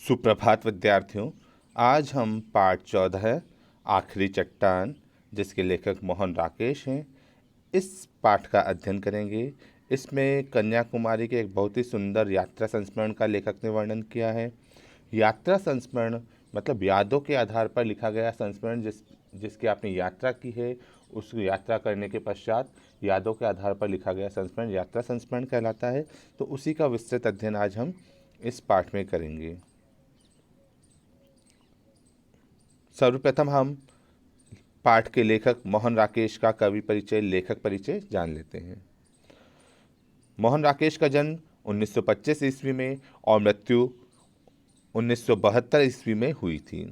सुप्रभात विद्यार्थियों। आज हम पाठ 14 आखिरी चट्टान, जिसके लेखक मोहन राकेश हैं, इस पाठ का अध्ययन करेंगे। इसमें कन्याकुमारी के एक बहुत ही सुंदर यात्रा संस्मरण का लेखक ने वर्णन किया है। यात्रा संस्मरण मतलब यादों के आधार पर लिखा गया संस्मरण, जिसकी आपने यात्रा की है, उस यात्रा करने के पश्चात यादों के आधार पर लिखा गया संस्मरण यात्रा संस्मरण कहलाता है। तो उसी का विस्तृत अध्ययन आज हम इस पाठ में करेंगे। सर्वप्रथम हम पाठ के लेखक मोहन राकेश का कवि परिचय, लेखक परिचय जान लेते हैं। मोहन राकेश का जन्म 1925 ईस्वी में और मृत्यु 1972 ईस्वी में हुई थी।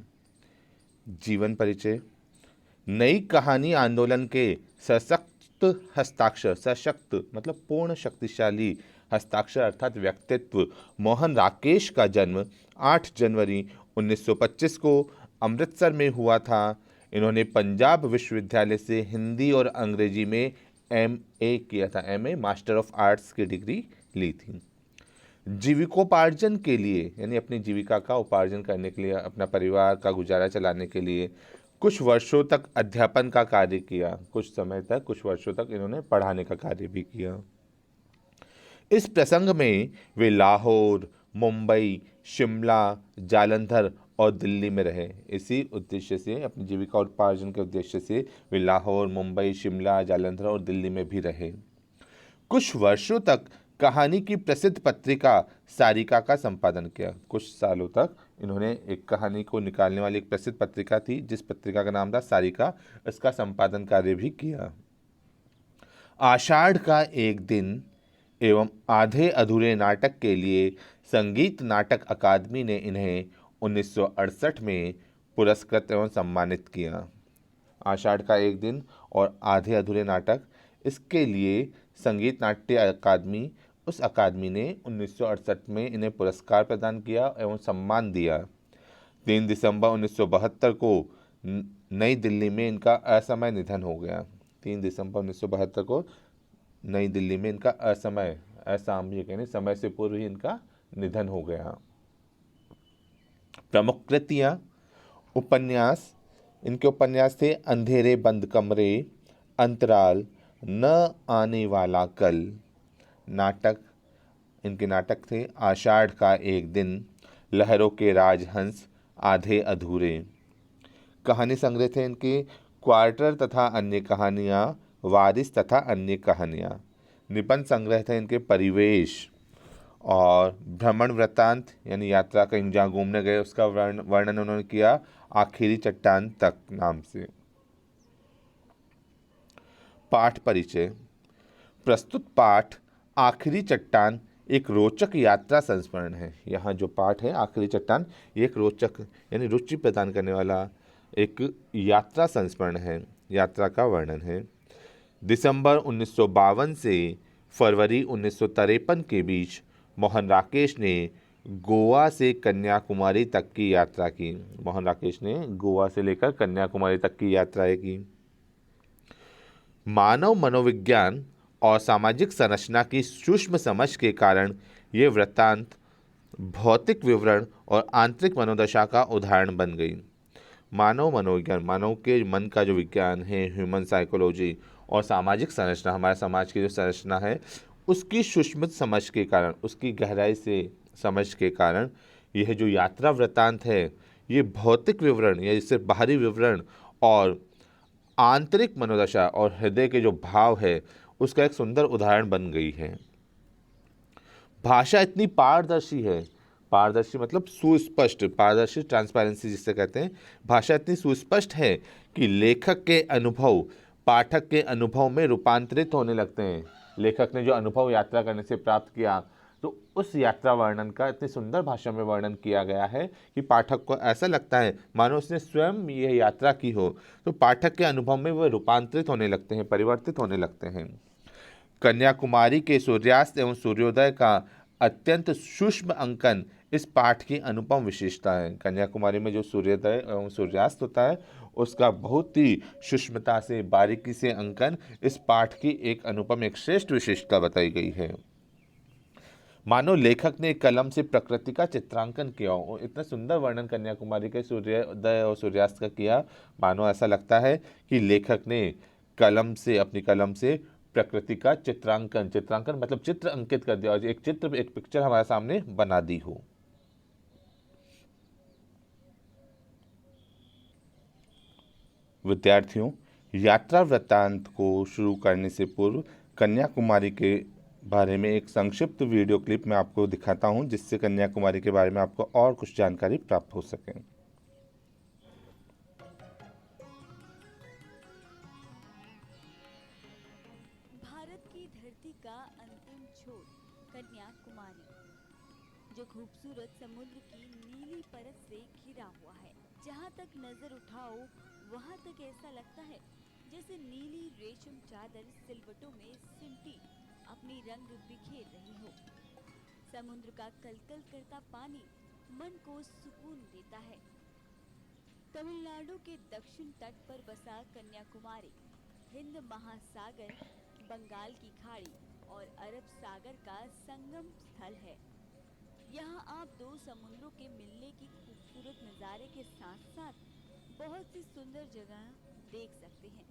जीवन परिचय। नई कहानी आंदोलन के सशक्त हस्ताक्षर, सशक्त मतलब पूर्ण शक्तिशाली हस्ताक्षर अर्थात व्यक्तित्व मोहन राकेश का जन्म 8 जनवरी 1925 को अमृतसर में हुआ था। इन्होंने पंजाब विश्वविद्यालय से हिंदी और अंग्रेजी में MA किया था। MA मास्टर ऑफ आर्ट्स की डिग्री ली थी। जीविकोपार्जन के लिए यानी अपनी जीविका का उपार्जन करने के लिए, अपना परिवार का गुजारा चलाने के लिए कुछ वर्षों तक अध्यापन का कार्य किया। कुछ वर्षों तक इन्होंने पढ़ाने का कार्य भी किया। इस प्रसंग में वे लाहौर, मुंबई, शिमला, जालंधर और दिल्ली में रहे। इसी उद्देश्य से, अपनी जीविका उपार्जन के उद्देश्य से वे लाहौर, मुंबई, शिमला, जालंधर और दिल्ली में भी रहे। कुछ वर्षों तक कहानी की प्रसिद्ध पत्रिका सारिका का संपादन किया। कुछ सालों तक इन्होंने एक कहानी को निकालने वाली एक प्रसिद्ध पत्रिका थी, जिस पत्रिका का नाम था सारिका, इसका संपादन कार्य भी किया। आषाढ़ का एक दिन एवं आधे अधूरे नाटक के लिए संगीत नाटक अकादमी ने इन्हें 1968 में पुरस्कृत एवं सम्मानित किया। आषाढ़ का एक दिन और आधे अधूरे नाटक, इसके लिए संगीत नाट्य अकादमी, उस अकादमी ने 1968 में इन्हें पुरस्कार प्रदान किया एवं सम्मान दिया। 3 दिसंबर 1972 को नई दिल्ली में इनका असमय निधन हो गया। 3 दिसंबर 1972 को नई दिल्ली में इनका असामयिक यानी समय से पूर्व ही इनका निधन हो गया। प्रमुख कृतियाँ, उपन्यास। इनके उपन्यास थे अंधेरे बंद कमरे, अंतराल, न आने वाला कल। नाटक, इनके नाटक थे आषाढ़ का एक दिन, लहरों के राजहंस, आधे अधूरे। कहानी संग्रह थे इनके क्वार्टर तथा अन्य कहानियाँ, वारिस तथा अन्य कहानियाँ। निबंध संग्रह थे इनके परिवेश और भ्रमण वृत्तांत यानी यात्रा कहीं जहाँ घूमने गए उसका वर्णन उन्होंने किया आखिरी चट्टान तक नाम से। पाठ परिचय। प्रस्तुत पाठ आखिरी चट्टान एक रोचक यात्रा संस्मरण है। यहाँ जो पाठ है आखिरी चट्टान, ये एक रोचक यानी रुचि प्रदान करने वाला एक यात्रा संस्मरण है, यात्रा का वर्णन है। दिसंबर 1952 से फरवरी 1953 के बीच मोहन राकेश ने गोवा से कन्याकुमारी तक की यात्रा की। मोहन राकेश ने गोवा से लेकर कन्याकुमारी तक की यात्राएं की। मानव मनोविज्ञान और सामाजिक संरचना की सूक्ष्म समझ के कारण ये वृत्तांत भौतिक विवरण और आंतरिक मनोदशा का उदाहरण बन गई। मानव मनोविज्ञान, मानव के मन का जो विज्ञान है, ह्यूमन साइकोलॉजी, और सामाजिक संरचना, हमारे समाज की जो संरचना है, उसकी सूक्ष्म समझ के कारण, उसकी गहराई से समझ के कारण यह जो यात्रा वृत्तांत है, ये भौतिक विवरण या इससे बाहरी विवरण और आंतरिक मनोदशा और हृदय के जो भाव है उसका एक सुंदर उदाहरण बन गई है। भाषा इतनी पारदर्शी है, पारदर्शी मतलब सुस्पष्ट, पारदर्शी ट्रांसपेरेंसी जिसे कहते हैं। भाषा इतनी सुस्पष्ट है कि लेखक के अनुभव पाठक के अनुभव में रूपांतरित होने लगते हैं। लेखक ने जो अनुभव यात्रा करने से प्राप्त किया, तो उस यात्रा वर्णन का इतनी सुंदर भाषा में वर्णन किया गया है कि पाठक को ऐसा लगता है मानो उसने स्वयं यह यात्रा की हो। तो पाठक के अनुभव में वह रूपांतरित होने लगते हैं, परिवर्तित होने लगते हैं। कन्याकुमारी के सूर्यास्त एवं सूर्योदय का अत्यंत सूक्ष्म अंकन इस पाठ की अनुपम विशेषता है। कन्याकुमारी में जो सूर्योदय एवं सूर्यास्त होता है उसका बहुत ही सूक्ष्मता से, बारीकी से अंकन इस पाठ की एक अनुपम, एक श्रेष्ठ विशेषता बताई गई है। मानो लेखक ने कलम से प्रकृति का चित्रांकन किया हो। इतना सुंदर वर्णन कन्याकुमारी के सूर्योदय और सूर्यास्त का किया, मानो ऐसा लगता है कि लेखक ने अपनी कलम से प्रकृति का चित्रांकन, चित्रांकन मतलब चित्र अंकित कर दिया, और एक चित्र, एक पिक्चर हमारे सामने बना दी हो। विद्यार्थियों, यात्रा वृत्तांत को शुरू करने से पूर्व कन्याकुमारी के बारे में एक संक्षिप्त वीडियो क्लिप मैं आपको दिखाता हूं, जिससे कन्याकुमारी के बारे में आपको और कुछ जानकारी प्राप्त हो सके। भारत की धरती का अंतिम छोर कन्याकुमारी, जो खूबसूरत समुद्र की नीली परत से घिरा हुआ है। जहाँ तक नजर उठाओ वहाँ तक ऐसा लगता है जैसे नीली रेशम चादर सिलवटों में सिमटी अपनी रंग बिखेर रही हो। समुद्र का कलकल करता पानी मन को सुकून देता है। तमिलनाडु के दक्षिण तट पर बसा कन्याकुमारी हिंद महासागर, बंगाल की खाड़ी और अरब सागर का संगम स्थल है। यहाँ आप दो समुद्रों के मिलने की खूबसूरत नज़ारे के साथ साथ बहुत सी सुंदर जगह देख सकते हैं।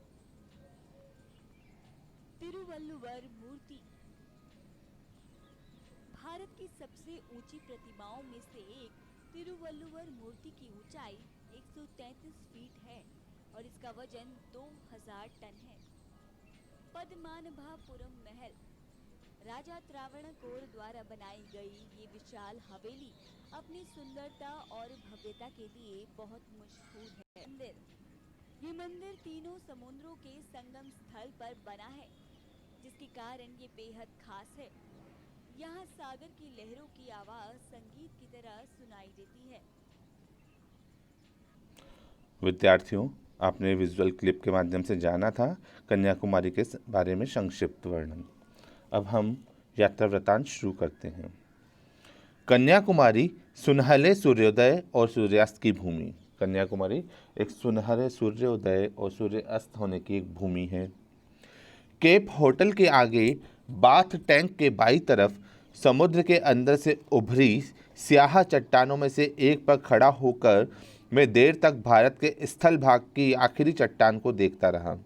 तिरुवल्लुवर मूर्ति भारत की सबसे ऊंची प्रतिमाओं में से एक तिरुवल्लुवर मूर्ति की ऊंचाई 133 फीट है और इसका वजन 2000 टन है। पद्मनाभपुरम महल, राजा त्रावणकोर द्वारा बनाई गई ये विशाल हवेली अपनी सुंदरता और भव्यता के लिए बहुत मशहूर है। ये मंदिर तीनों समुद्रों के संगम स्थल पर बना है, जिसके कारण ये बेहद खास है। यहाँ सागर की लहरों की आवाज संगीत की तरह सुनाई देती है। विद्यार्थियों, आपने विजुअल क्लिप के माध्यम से जाना था कन्याकुमारी के बारे में संक्षिप्त वर्णन। अब हम यात्रा वृत्तांत शुरू करते हैं। कन्याकुमारी सुनहरे सूर्योदय और सूर्यास्त की भूमि। कन्याकुमारी एक सुनहरे सूर्योदय और सूर्यास्त होने की एक भूमि है। केप होटल के आगे बाथ टैंक के बाईं तरफ समुद्र के अंदर से उभरी स्याह चट्टानों में से एक पर खड़ा होकर मैं देर तक भारत के स्थल भाग की आखिरी चट्टान को देखता रहा।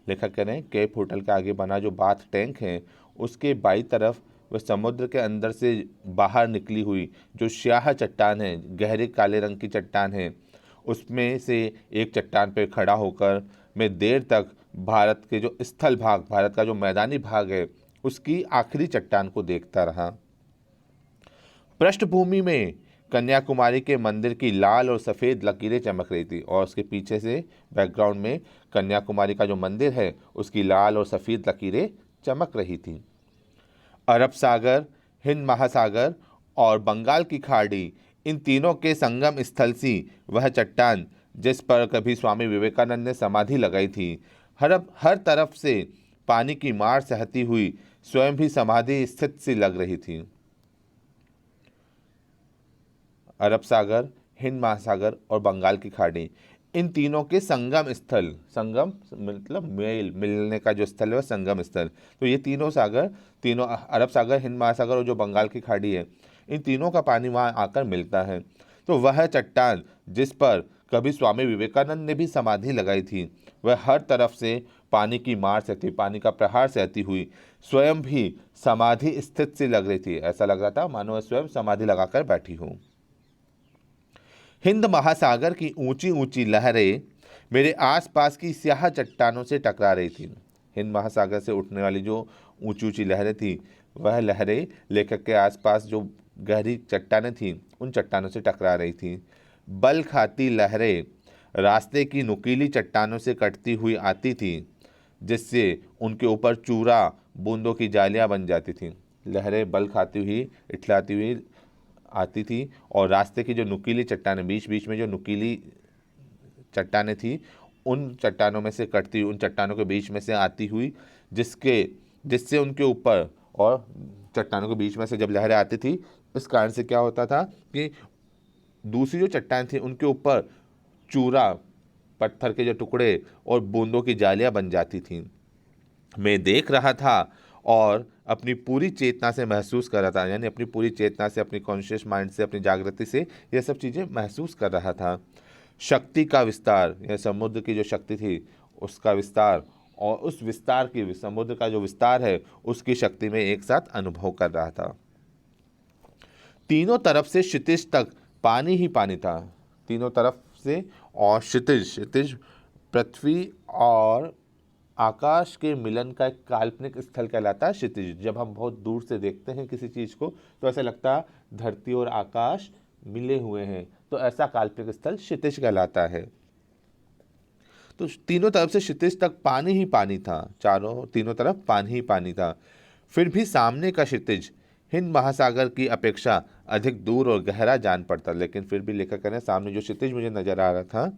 लेखक कह रहे हैं केप होटल के आगे बना जो बाथ टैंक है, उसके बाईं तरफ वह समुद्र के अंदर से बाहर निकली हुई जो स्याह चट्टान है, गहरे काले रंग की चट्टान है, उसमें से एक चट्टान पर खड़ा होकर मैं देर तक भारत के जो स्थल भाग, भारत का जो मैदानी भाग है, उसकी आखिरी चट्टान को देखता रहा। पृष्ठभूमि में कन्याकुमारी के मंदिर की लाल और सफ़ेद लकीरें चमक रही थी, और उसके पीछे से बैकग्राउंड में कन्याकुमारी का जो मंदिर है उसकी लाल और सफ़ेद लकीरें चमक रही थी। अरब सागर, हिंद महासागर और बंगाल की खाड़ी, इन तीनों के संगम स्थल सी वह चट्टान जिस पर कभी स्वामी विवेकानंद ने समाधि लगाई थी, हर तरफ से पानी की मार सहती हुई स्वयं भी समाधि स्थित सी लग रही थी। अरब सागर, हिंद महासागर और बंगाल की खाड़ी, इन तीनों के संगम स्थल, संगम मतलब मिलने का जो स्थल है वह संगम स्थल। तो ये तीनों सागर, तीनों अरब सागर, हिंद महासागर और जो बंगाल की खाड़ी है, इन तीनों का पानी वहाँ आकर मिलता है। तो वह चट्टान जिस पर कभी स्वामी विवेकानंद ने भी समाधि लगाई थी, वह हर तरफ से पानी की मार सहती, पानी का प्रहार सहती हुई स्वयं भी समाधि स्थित सी लग रही थी। ऐसा लग रहा था मानो वह स्वयं समाधि लगाकर बैठी हो। हिंद महासागर की ऊंची ऊंची लहरें मेरे आसपास की स्याह चट्टानों से टकरा रही थी। हिंद महासागर से उठने वाली जो ऊंची ऊंची लहरें थी, वह लहरें लेखक के आसपास जो गहरी चट्टानें थीं, उन चट्टानों से टकरा रही थी। बल खाती लहरें रास्ते की नुकीली चट्टानों से कटती हुई आती थी, जिससे उनके ऊपर चूरा बूंदों की जालियां बन जाती थीं। लहरें बल खाती हुई, इठलाती हुई आती थी, और रास्ते की जो नुकीली चट्टानें, बीच बीच में जो नुकीली चट्टानें थी, उन चट्टानों में से कटती हुई, उन चट्टानों के बीच में से आती हुई, जिससे उनके ऊपर, और चट्टानों के बीच में से जब लहरें आती थी, इस कारण से क्या होता था कि दूसरी जो चट्टान थी उनके ऊपर चूरा, पत्थर के जो टुकड़े और बूंदों की जालियां बन जाती थीं। मैं देख रहा था और अपनी पूरी चेतना से महसूस कर रहा था, यानी अपनी पूरी चेतना से, अपनी कॉन्शियस माइंड से, अपनी जागृति से यह सब चीज़ें महसूस कर रहा था। शक्ति का विस्तार, यह समुद्र की जो शक्ति थी उसका विस्तार, और उस विस्तार की, समुद्र का जो विस्तार है उसकी शक्ति में एक साथ अनुभव कर रहा था। तीनों तरफ से क्षितिज तक पानी ही पानी था, तीनों तरफ से। और क्षितिज पृथ्वी और आकाश के मिलन का एक काल्पनिक स्थल कहलाता है क्षितिज। जब हम बहुत दूर से देखते हैं किसी चीज़ को तो ऐसा लगता है धरती और आकाश मिले हुए हैं, तो ऐसा काल्पनिक स्थल क्षितिज कहलाता है। तो तीनों तरफ से क्षितिज तक पानी ही पानी था, तीनों तरफ पानी ही पानी था। फिर भी सामने का क्षितिज हिंद महासागर की अपेक्षा अधिक दूर और गहरा जान पड़ता, लेकिन फिर भी लेखक कह रहे हैं सामने जो क्षितिज मुझे नजर आ रहा था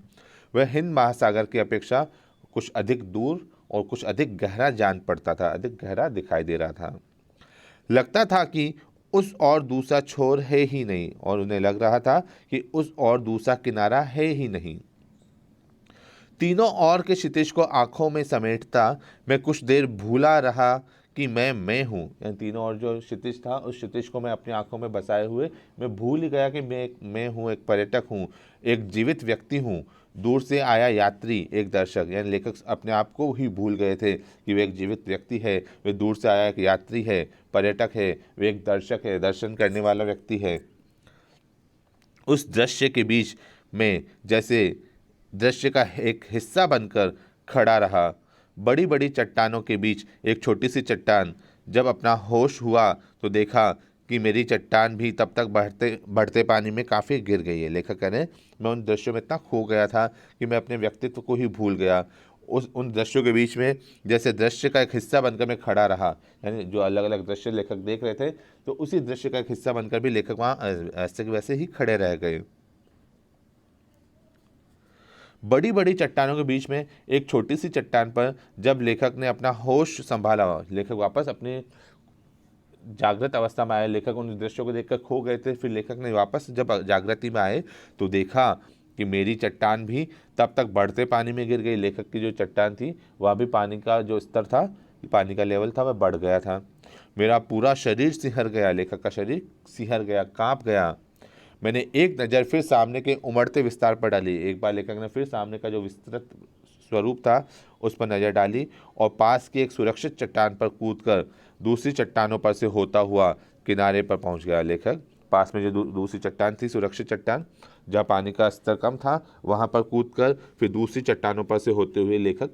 वह हिंद महासागर की अपेक्षा कुछ अधिक दूर और कुछ अधिक गहरा जान पड़ता था, अधिक गहरा दिखाई दे रहा था। लगता था कि उस और दूसरा छोर है ही नहीं, और उन्हें लग रहा था कि उस और दूसरा किनारा है ही नहीं। तीनों ओर के क्षितिज को आंखों में समेटता मैं कुछ देर भूला रहा कि मैं हूँ, यानी तीनों ओर जो क्षितिज था उस क्षितिज को मैं अपनी आंखों में बसाए हुए मैं भूल ही गया कि मैं हूँ, एक पर्यटक हूँ, एक जीवित व्यक्ति हूँ, दूर से आया यात्री, एक दर्शक। यानी लेखक अपने आप को ही भूल गए थे कि वे एक जीवित व्यक्ति है, वे दूर से आया एक यात्री है, पर्यटक है, वे एक दर्शक है, दर्शन करने वाला व्यक्ति है। उस दृश्य के बीच में जैसे दृश्य का एक हिस्सा बनकर खड़ा रहा। बड़ी बड़ी चट्टानों के बीच एक छोटी सी चट्टान। जब अपना होश हुआ तो देखा कि मेरी चट्टान भी तब तक बढ़ते पानी में काफ़ी गिर गई है। लेखक कह रहे हैं मैं उन दृश्यों में इतना खो गया था कि मैं अपने व्यक्तित्व को ही भूल गया। उन दृश्यों के बीच में जैसे दृश्य का एक हिस्सा बनकर मैं खड़ा रहा, यानी जो अलग अलग दृश्य लेखक देख रहे थे तो उसी दृश्य का एक हिस्सा बनकर भी लेखक वहाँ ऐसे के वैसे ही खड़े रह गए। बड़ी बड़ी चट्टानों के बीच में एक छोटी सी चट्टान पर जब लेखक ने अपना होश संभाला, लेखक वापस अपने जागृत अवस्था में आए। लेखक उन दृश्यों को देखकर खो गए थे, फिर लेखक ने वापस जब जागृति में आए तो देखा कि मेरी चट्टान भी तब तक बढ़ते पानी में गिर गई। लेखक की जो चट्टान थी वह भी पानी का जो स्तर था, पानी का लेवल था, वह बढ़ गया था। मेरा पूरा शरीर सिहर गया, लेखक का शरीर सिहर गया, कांप गया। मैंने एक नज़र फिर सामने के उमड़ते विस्तार पर डाली। एक बार लेखक ने फिर सामने का जो विस्तृत स्वरूप था उस पर नज़र डाली और पास की एक सुरक्षित चट्टान पर कूदकर दूसरी चट्टानों पर से होता हुआ किनारे पर पहुंच गया। लेखक पास में जो दूसरी चट्टान थी, सुरक्षित चट्टान जहाँ पानी का स्तर कम था, वहाँ पर कूदकर फिर दूसरी चट्टानों पर से होते हुए लेखक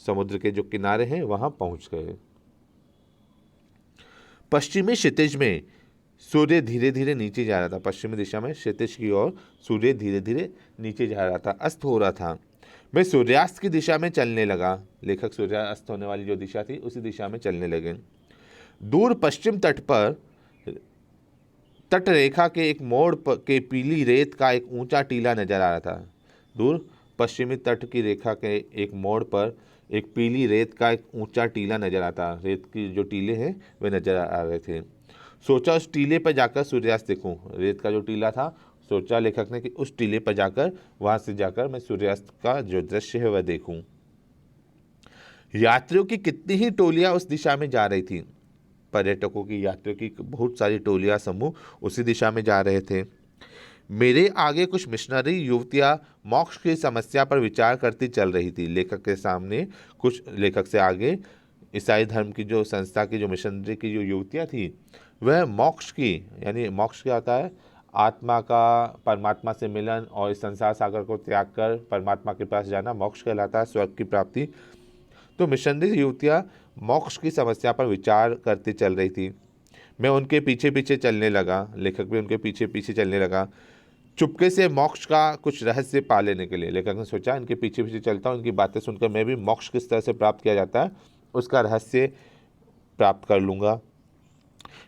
समुद्र के जो किनारे हैं वहाँ पहुँच गए। पश्चिमी क्षितिज में सूर्य धीरे धीरे नीचे जा रहा था। पश्चिमी दिशा में क्षितिज की ओर सूर्य धीरे धीरे नीचे जा रहा था, अस्त हो रहा था। मैं सूर्यास्त की दिशा में चलने लगा। लेखक सूर्यास्त होने वाली जो दिशा थी उसी दिशा में चलने लगे। दूर पश्चिम तट पर तट रेखा के एक मोड़ के पीली रेत का एक ऊंचा टीला नजर आ रहा था। दूर पश्चिमी तट की रेखा के एक मोड़ पर एक पीली रेत का एक ऊंचा टीला नजर आता। रेत की जो टीले हैं वे नजर आ रहे थे। सोचा उस टीले पर जाकर सूर्यास्त देखूं। रेत का जो टीला था, सोचा लेखक ने कि उस टीले पर जाकर, वहां से जाकर मैं सूर्यास्त का जो दृश्य है वह देखूं। यात्रियों की कितनी ही टोलियां उस दिशा में जा रही थी। पर्यटकों की, यात्रियों की बहुत सारी टोलियां, समूह उसी दिशा में जा रहे थे। मेरे आगे कुछ मिशनरी युवतियां मोक्ष की समस्या पर विचार करती चल रही थी। लेखक के सामने कुछ, लेखक से आगे ईसाई धर्म की जो संस्था की जो मिशनरी की जो युवतियां थी वह मोक्ष की, यानी मोक्ष क्या होता है, आत्मा का परमात्मा से मिलन और इस संसार सागर को त्याग कर परमात्मा के पास जाना मोक्ष कहलाता है, स्वर्ग की प्राप्ति। तो मिशनरी युवतियां मोक्ष की समस्या पर विचार करती चल रही थी। मैं उनके पीछे पीछे चलने लगा। लेखक भी उनके पीछे पीछे चलने लगा, चुपके से मोक्ष का कुछ रहस्य पा लेने के लिए। लेखक ने सोचा इनके पीछे पीछे चलता हूँ, इनकी बातें सुनकर मैं भी मोक्ष किस तरह से प्राप्त किया जाता है उसका रहस्य प्राप्त कर लूँगा।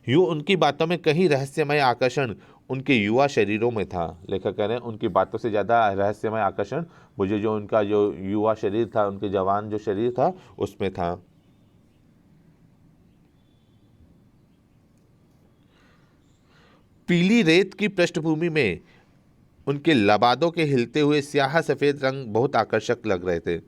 यूँ उनकी बातों में कहीं रहस्यमय आकर्षण उनके युवा शरीरों में था। लेखक कह रहे हैं उनकी बातों से ज़्यादा रहस्यमय आकर्षण मुझे जो उनका जो युवा शरीर था, उनके जवान जो शरीर था उसमें था। पीली रेत की पृष्ठभूमि में उनके लबादों के हिलते हुए स्याह सफ़ेद रंग बहुत आकर्षक लग रहे थे।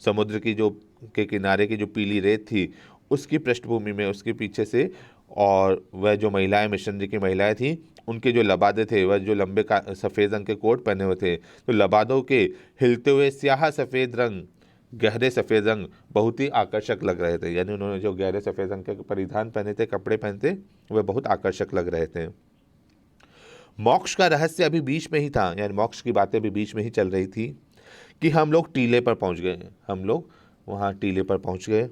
समुद्र की जो के किनारे की जो पीली रेत थी उसकी पृष्ठभूमि में, उसके पीछे से, और वह जो महिलाएं, मिशनरी की महिलाएं थीं, उनके जो लबादे थे, वह जो लंबे सफ़ेद रंग के कोट पहने हुए थे, तो लबादों के हिलते हुए स्याह सफ़ेद रंग, गहरे सफ़ेद रंग बहुत ही आकर्षक लग रहे थे। यानी उन्होंने जो गहरे सफ़ेद रंग के परिधान पहने थे, कपड़े पहने थे, वह बहुत आकर्षक लग रहे थे। मोक्ष का रहस्य अभी बीच में ही था, यानी मोक्ष की बातें अभी बीच में ही चल रही थी कि हम लोग टीले पर पहुंच गए। हम लोग वहाँ टीले पर पहुंच गए।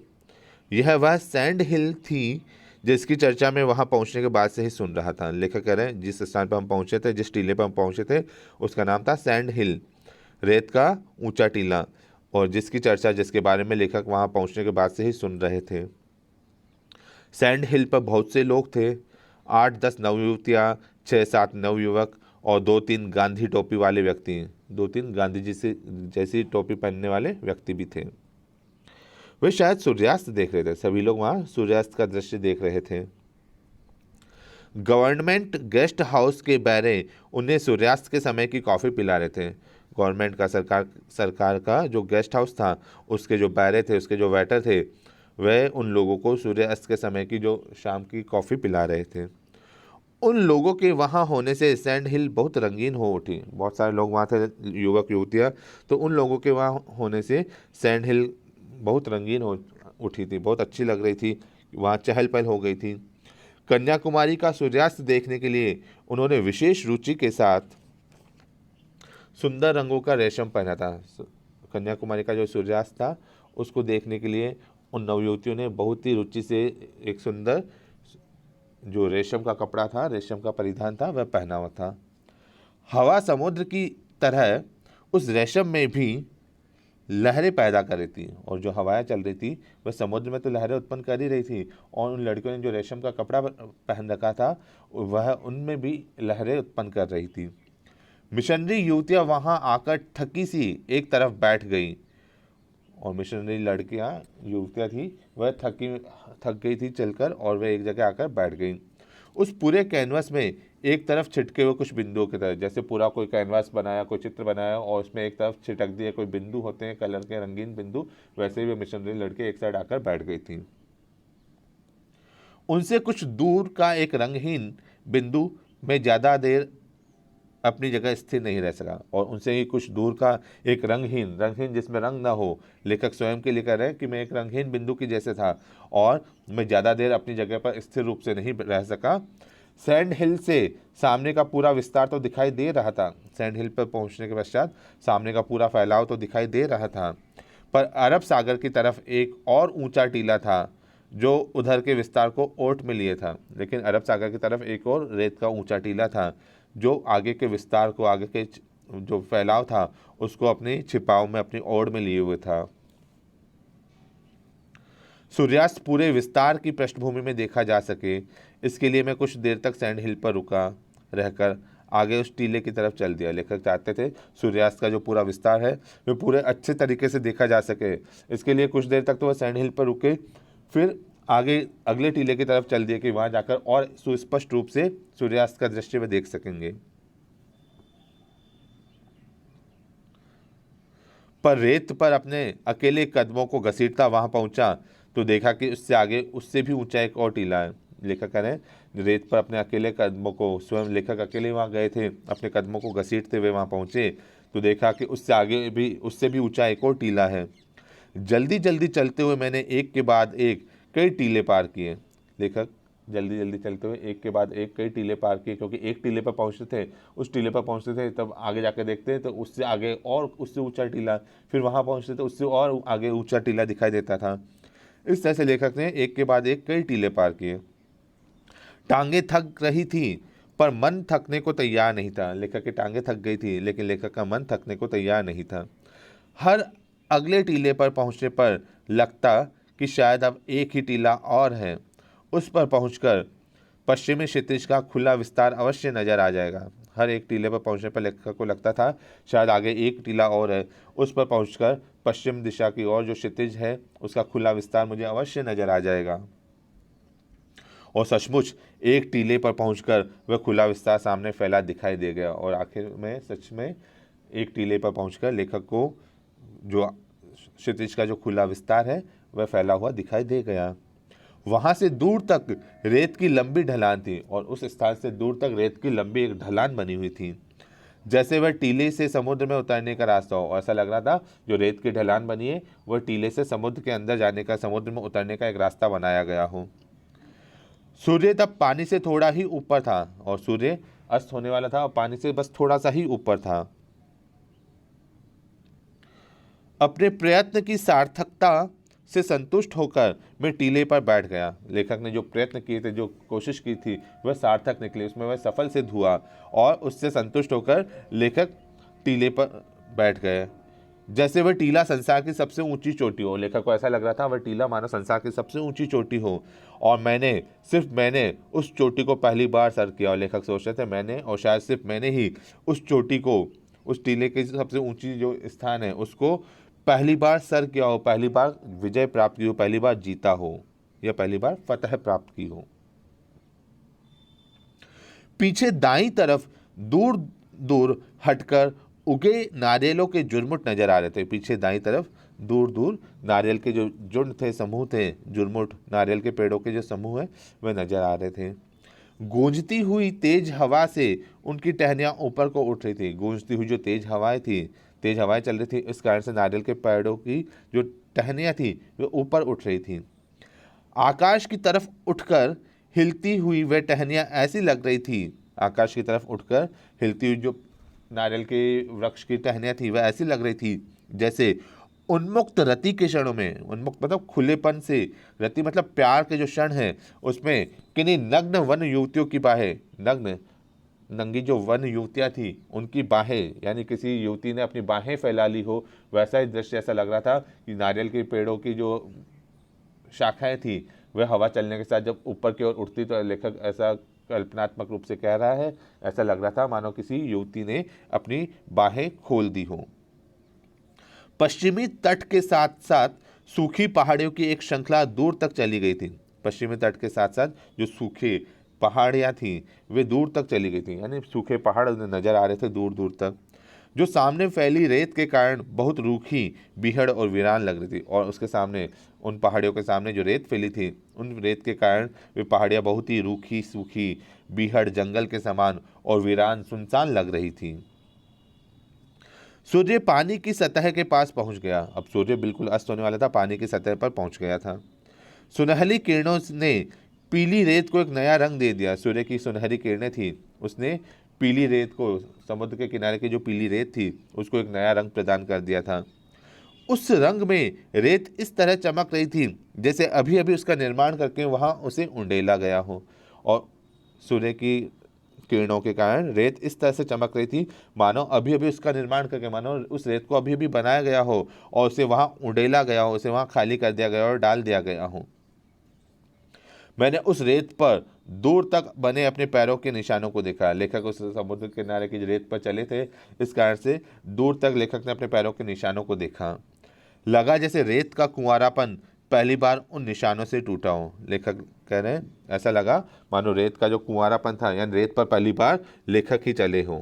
यह वह सैंड हिल थी जिसकी चर्चा मैं वहाँ पहुँचने के बाद से ही सुन रहा था। लेखक कह रहे हैं जिस स्थान पर हम पहुँचे थे, जिस टीले पर हम पहुँचे थे, उसका नाम था सैंड हिल, रेत का ऊंचा टीला, और जिसकी चर्चा, जिसके बारे में लेखक वहाँ पहुँचने के बाद से ही सुन रहे थे। सैंड हिल पर बहुत से लोग थे, 8-10 नवयुवतियाँ, 6-7 नवयुवक और 2-3 गांधी टोपी वाले व्यक्ति, 2-3 गांधी जी से जैसी टोपी पहनने वाले व्यक्ति भी थे। वे शायद सूर्यास्त देख रहे थे। सभी लोग वहाँ सूर्यास्त का दृश्य देख रहे थे। गवर्नमेंट गेस्ट हाउस के बैरे उन्हें सूर्यास्त के समय की कॉफ़ी पिला रहे थे। गवर्नमेंट का, सरकार का जो गेस्ट हाउस था, उसके जो बैरे थे, उसके जो वेटर थे, वह उन लोगों को सूर्यास्त के समय की जो शाम की कॉफ़ी पिला रहे थे। उन लोगों के वहाँ होने से सैंड हिल बहुत रंगीन हो उठी। बहुत सारे लोग वहाँ थे, युवक युवतियाँ, तो उन लोगों के वहाँ होने से सैंड हिल बहुत रंगीन हो उठी थी, बहुत अच्छी लग रही थी, वहाँ चहल पहल हो गई थी। कन्याकुमारी का सूर्यास्त देखने के लिए उन्होंने विशेष रुचि के साथ सुंदर रंगों का रेशम पहना था। कन्याकुमारी का जो सूर्यास्त था, उसको देखने के लिए उन नवयुवतियों ने बहुत ही रुचि से एक सुंदर जो रेशम का कपड़ा था, रेशम का परिधान था, वह पहना हुआ था। हवा समुद्र की तरह उस रेशम में भी लहरें पैदा कर रही थी, और जो हवाएं चल रही थी वह समुद्र में तो लहरें उत्पन्न कर ही रही थी, और उन लड़कियों ने जो रेशम का कपड़ा पहन रखा था, वह उनमें भी लहरें उत्पन्न कर रही थी। मिशनरी युवतियां वहां आकर थकी सी एक तरफ बैठ गई, और मिशनरी लड़कियां, युवतियां थी, वह थक गई थी चलकर, और वह एक जगह आकर बैठ गई। उस पूरे कैनवस में एक तरफ छिटके हुए कुछ बिंदुओं की तरह, जैसे पूरा कोई कैनवास बनाया, कोई चित्र बनाया, और उसमें एक तरफ छिटक दिए कोई बिंदु होते हैं, कलर के रंगीन बिंदु, वैसे ही वे मिशनरी लड़के एक साइड आकर बैठ गई थी। उनसे कुछ दूर का एक रंगहीन बिंदु में ज़्यादा देर अपनी जगह स्थिर नहीं रह सका, और उनसे ही कुछ दूर का एक रंगहीन जिसमें रंग ना हो, लेखक स्वयं के लिए कह रहे हैं कि मैं एक रंगहीन बिंदु की जैसे था, और मैं ज़्यादा देर अपनी जगह पर स्थिर रूप से नहीं रह सका। सैंड हिल से सामने का पूरा विस्तार तो दिखाई दे रहा था, सैंड हिल पर पहुंचने के पश्चात सामने का पूरा फैलाव तो दिखाई दे रहा था, पर अरब सागर की तरफ एक और ऊंचा टीला था जो उधर के विस्तार को ओट में लिए था। लेकिन अरब सागर की तरफ एक और रेत का ऊंचा टीला था जो आगे के विस्तार को, आगे के जो फैलाव था, उसको अपने छिपाव में, अपनी ओर में लिए हुए था। सूर्यास्त पूरे विस्तार की पृष्ठभूमि में देखा जा सके, इसके लिए मैं कुछ देर तक सैंड हिल पर रुका रहकर आगे उस टीले की तरफ चल दिया। लेखक चाहते थे सूर्यास्त का जो पूरा विस्तार है वह पूरे अच्छे तरीके से देखा जा सके, इसके लिए कुछ देर तक तो वह सैंड हिल पर रुके, फिर आगे अगले टीले की तरफ चल दिए कि वहाँ जाकर और सुस्पष्ट रूप से सूर्यास्त का दृश्य वे देख सकेंगे। पर रेत पर अपने अकेले कदमों को घसीटता वहां पहुंचा तो देखा कि उससे आगे, उससे भी ऊंचा एक और टीला है। लेखक कह रहे हैं रेत पर अपने अकेले कदमों को, स्वयं लेखक अकेले वहां गए थे, अपने कदमों को घसीटते हुए वहां पहुंचे तो देखा कि उससे आगे भी, उससे भी ऊंचा एक और टीला है। जल्दी जल्दी चलते हुए मैंने एक के बाद एक कई टीले पार किए। लेखक जल्दी जल्दी चलते हुए एक के बाद एक कई टीले पार किए, क्योंकि एक टीले पर पहुंचते थे, उस टीले पर पहुंचते थे, तब आगे जाके देखते तो उससे आगे और उससे ऊंचा टीला, फिर वहां पहुंचते तो उससे और आगे ऊंचा टीला दिखाई देता था। इस तरह से लेखक ने एक के बाद एक कई टीले पार किए। टांगे थक रही थी पर मन थकने को तैयार नहीं था। लेखक की टांगे थक गई थी, लेकिन लेखक का मन थकने को तैयार नहीं था। हर अगले टीले पर पहुंचने पर लगता कि शायद अब एक ही टीला और है। उस पर पहुंचकर पश्चिमी क्षितिज का खुला विस्तार अवश्य नजर आ जाएगा। हर एक टीले पर पहुंचने पर लेखक को लगता था शायद आगे एक टीला और है। उस पर पहुंचकर पश्चिम दिशा की ओर जो क्षितिज है उसका खुला विस्तार मुझे अवश्य नजर आ जाएगा। और सचमुच एक टीले पर पहुंचकर वह खुला विस्तार सामने फैला दिखाई दे गया, और आखिर में सच में एक टीले पर पहुंचकर लेखक को जो क्षितिज का जो खुला विस्तार है वह फैला हुआ दिखाई दे गया। वहाँ से दूर तक रेत की लंबी ढलान थी और उस स्थान से दूर तक रेत की लंबी एक ढलान बनी हुई थी, जैसे वह टीले से समुद्र में उतरने का रास्ता हो। ऐसा लग रहा था जो रेत की ढलान बनी है वह टीले से समुद्र के अंदर जाने का, समुद्र में उतरने का एक रास्ता बनाया गया हो। सूर्य तब पानी से थोड़ा ही ऊपर था और सूर्य अस्त होने वाला था और पानी से बस थोड़ा सा ही ऊपर था। अपने प्रयत्न की सार्थकता से संतुष्ट होकर मैं टीले पर बैठ गया। लेखक ने जो प्रयत्न किए थे, जो कोशिश की थी, वह सार्थक निकली, उसमें वह सफल सिद्ध हुआ और उससे संतुष्ट होकर लेखक टीले पर बैठ गए। जैसे वह टीला संसार की सबसे ऊंची चोटी हो। लेखक को ऐसा लग रहा था वह टीला मानो संसार की सबसे ऊंची चोटी हो और मैंने उस चोटी को पहली बार सर किया। और लेखक सोच रहे थे मैंने, और शायद सिर्फ मैंने ही उस चोटी को, उस टीले के सबसे ऊंची जो स्थान है उसको पहली बार सर किया हो, पहली बार विजय प्राप्त की हो, पहली बार जीता हो या पहली बार फतह प्राप्त की हो। पीछे दाईं तरफ दूर दूर हटकर उगे नारियलों के जुर्मुट नजर आ रहे थे। पीछे दाईं तरफ दूर दूर नारियल के जो झुंड थे, समूह थे, जुर्मुट नारियल के पेड़ों के जो समूह है वह नजर आ रहे थे। गूंजती हुई तेज हवा से उनकी टहनियां ऊपर को उठ रही थी। गूंजती हुई जो तेज हवाएं थी, तेज हवाएं चल रही थी, इस कारण से नारियल के पेड़ों की जो टहनियां थी वे ऊपर उठ रही थी। आकाश की तरफ उठकर हिलती हुई वह टहनियां ऐसी लग रही थी, आकाश की तरफ उठकर हिलती हुई जो नारियल के वृक्ष की टहनियां थी वह ऐसी लग रही थी जैसे उन्मुक्त रति के क्षणों में, उन्मुक्त मतलब खुलेपन से, रति मतलब प्यार के जो क्षण है उसमें किन्हीं नग्न वन युवतियों की बाहें, नग्न नंगी जो वन युवतियां थी उनकी बाहें, यानी किसी युवती ने अपनी बाहें फैला ली हो, वैसा ही दृश्य ऐसा लग रहा था कि नारियल के पेड़ों की जो शाखाएं थी वह हवा चलने के साथ जब ऊपर की ओर उठती, तो लेखक ऐसा कल्पनात्मक रूप से कह रहा है, ऐसा लग रहा था मानो किसी युवती ने अपनी बाहें खोल दी हो। पश्चिमी तट के साथ साथ सूखी पहाड़ियों की एक श्रृंखला दूर तक चली गई थी। पश्चिमी तट के साथ साथ जो सूखे पहाड़ियाँ थीं वे दूर तक चली गई थी, यानी सूखे पहाड़ नजर आ रहे थे दूर दूर तक, जो सामने फैली रेत के कारण बहुत रूखी, बीहड़ और वीरान लग रही थी। और उसके सामने, उन पहाड़ियों के सामने जो रेत फैली थी, उन रेत के कारण वे पहाड़ियाँ बहुत ही रूखी, सूखी, बीहड़, जंगल के समान और वीरान, सुनसान लग रही थी। सूर्य पानी की सतह के पास पहुंच गया। अब सूर्य बिल्कुल अस्त होने वाला था, पानी की सतह पर पहुंच गया था। सुनहली किरणों ने पीली रेत को एक नया रंग दे दिया। सूर्य की सुनहरी किरणें थी, उसने पीली रेत को, समुद्र के किनारे की जो पीली रेत थी उसको एक नया रंग प्रदान कर दिया था। उस रंग में रेत इस तरह चमक रही थी जैसे अभी अभी उसका निर्माण करके वहां उसे उंडेला गया हो। और सूर्य की किरणों के कारण रेत इस तरह से चमक रही थी मानो अभी अभी उसका निर्माण करके, मानो उस रेत को अभी अभी बनाया गया हो और उसे वहां उंडेला गया हो, उसे वहां खाली कर दिया गया और डाल दिया गया हो। मैंने उस रेत पर दूर तक बने अपने पैरों के निशानों को देखा। लेखक उस समुद्र किनारे की रेत पर चले थे, इस कारण से दूर तक लेखक ने अपने पैरों के निशानों को देखा। लगा जैसे रेत का कुंवारापन पहली बार उन निशानों से टूटा हो। लेखक कह रहे हैं ऐसा लगा मानो रेत का जो कुंवारापन था, यानी रेत पर पहली बार लेखक ही चले हों।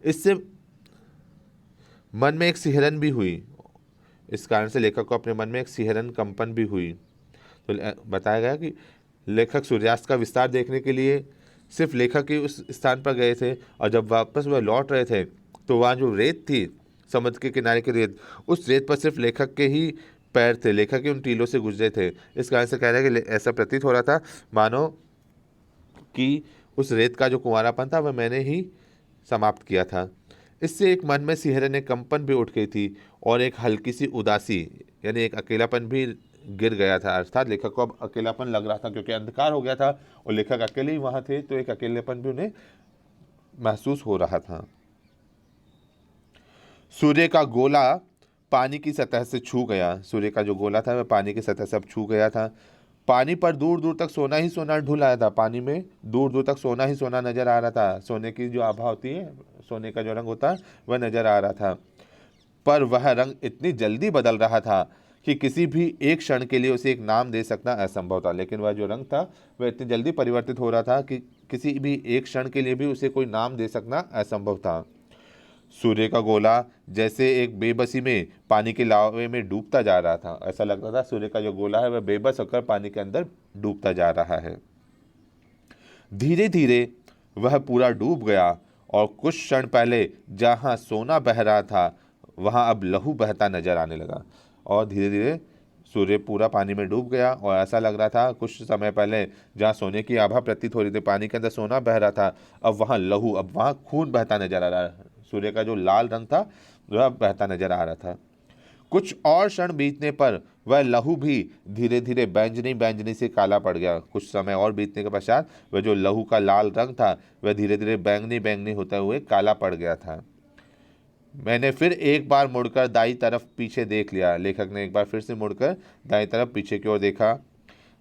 इससे मन में एक सिहरन भी हुई, इस कारण से लेखक को अपने मन में एक सिहरन, कंपन भी हुई। तो बताया गया कि लेखक सूर्यास्त का विस्तार देखने के लिए सिर्फ लेखक ही उस स्थान पर गए थे और जब वापस वह लौट रहे थे तो वहाँ जो रेत थी, समुद्र के किनारे की रेत, उस रेत पर सिर्फ लेखक के ही पैर थे, लेखक ही उन टीलों से गुजरे थे। इस कारण से कह रहे हैं कि ऐसा प्रतीत हो रहा था मानो कि उस रेत का जो कुंवारापन था वह मैंने ही समाप्त किया था। इससे एक मन में सिहरन, एक कंपन भी उठ गई थी और एक हल्की सी उदासी, यानी एक अकेलापन भी गिर गया था। अर्थात लेखक को अब अकेलापन लग रहा था क्योंकि अंधकार हो गया था और लेखक अकेले ही वहाँ थे, तो एक अकेलेपन भी उन्हें महसूस हो रहा था। सूर्य का गोला पानी की सतह से छू गया। सूर्य का जो गोला था वह पानी की सतह से अब छू गया था। पानी पर दूर दूर तक सोना ही सोना ढुल आया था। पानी में दूर दूर तक सोना ही सोना नजर आ रहा था। सोने की जो आभा होती है, सोने का जो रंग होता है वह नजर आ रहा था, पर वह रंग इतनी जल्दी बदल रहा था कि किसी भी एक क्षण के लिए उसे एक नाम दे सकना असंभव था। लेकिन वह जो रंग था वह इतनी जल्दी परिवर्तित हो रहा था कि किसी भी एक क्षण के लिए भी उसे कोई नाम दे सकना असंभव था। सूर्य का गोला जैसे एक बेबसी में पानी के लावे में डूबता जा रहा था। ऐसा लग रहा था सूर्य का जो गोला है वह बेबस होकर पानी के अंदर डूबता जा रहा है। धीरे धीरे वह पूरा डूब गया और कुछ क्षण पहले जहाँ सोना बह रहा था वहाँ अब लहू बहता नजर आने लगा। और धीरे धीरे सूर्य पूरा पानी में डूब गया और ऐसा लग रहा था कुछ समय पहले जहाँ सोने की आभा प्रतीत हो रही थी, पानी के अंदर सोना बह रहा था, अब वहाँ लहू, अब वहाँ खून बहता नजर आ रहा है। सूर्य का जो लाल रंग था वह बहता नजर आ रहा था। कुछ और क्षण बीतने पर वह लहू भी धीरे धीरे बैंगनी बैंगनी से काला पड़ गया। कुछ समय और बीतने के पश्चात वह जो लहू का लाल रंग था वह धीरे धीरे बैंगनी बैंगनी होते हुए काला पड़ गया था। मैंने फिर एक बार मुड़कर दाई तरफ पीछे देख लिया। लेखक ने एक बार फिर से मुड़कर दाई तरफ पीछे की ओर देखा।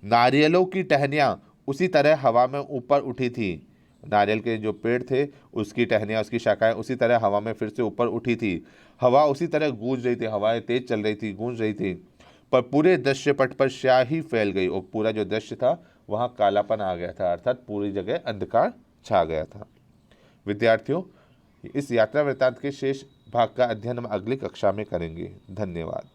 नारियलों की टहनियाँ उसी तरह हवा में ऊपर उठी थी। नारियल के जो पेड़ थे उसकी टहनियाँ, उसकी शाखाएं उसी तरह हवा में फिर से ऊपर उठी थी। हवा उसी तरह गूंज रही थी, हवाएं तेज चल रही थी, गूंज रही थी, पर पूरे दृश्य पट पर स्याही फैल गई और पूरा जो दृश्य था वहाँ कालापन आ गया था, अर्थात पूरी जगह अंधकार छा गया था। विद्यार्थियों, इस यात्रा वृत्तांत के शेष भाग का अध्ययन हम अगली कक्षा में करेंगे। धन्यवाद।